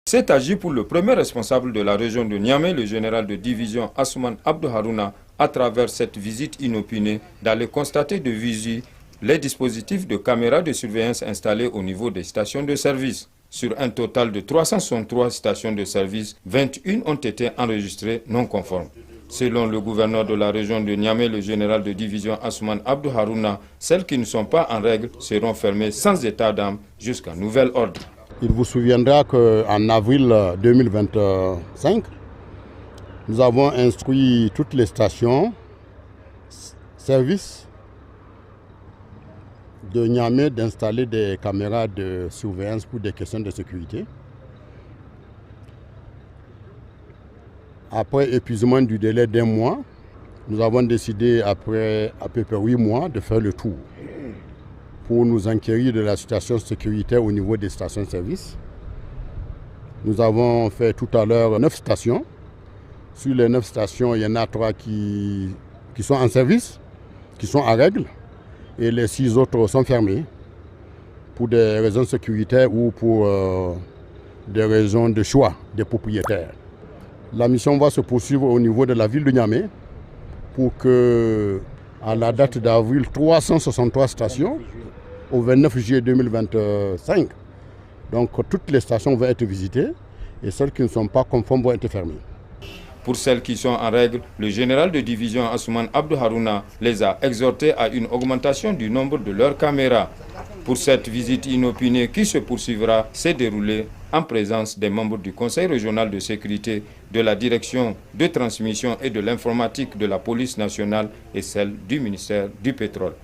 C'est agi pour le premier responsable de la région de Niamey, le général de division Asuman Abdou Harouna, à travers cette visite inopinée, d'aller constater de visu les dispositifs de caméras de surveillance installés au niveau des stations de service. Sur un total de 363 stations de service, 21 ont été enregistrées non conformes. Selon le gouverneur de la région de Niamey, le général de division Asuman Abdou Harouna, celles qui ne sont pas en règle seront fermées sans état d'âme jusqu'à nouvel ordre. Il vous souviendra qu'en avril 2025, nous avons instruit toutes les stations services de Niamey d'installer des caméras de surveillance pour des questions de sécurité. Après épuisement du délai d'un mois, nous avons décidé, après à peu près 8 mois, de faire le tour pour nous enquérir de la situation sécuritaire au niveau des stations-service. Nous avons fait tout à l'heure 9 stations. Sur les 9 stations, il y en a 3 qui sont en service, qui sont en règle, et les 6 autres sont fermées pour des raisons sécuritaires ou pour des raisons de choix des propriétaires. La mission va se poursuivre au niveau de la ville de Niamey pour que, à la date d'avril, 363 stations, au 29 juillet 2025. Donc toutes les stations vont être visitées et celles qui ne sont pas conformes vont être fermées. Pour celles qui sont en règle, le général de division Asuman Abdou Harouna les a exhortés à une augmentation du nombre de leurs caméras. Pour cette visite inopinée qui se poursuivra, s'est déroulée en présence des membres du Conseil régional de sécurité, de la direction de transmission et de l'informatique de la police nationale et celle du ministère du pétrole.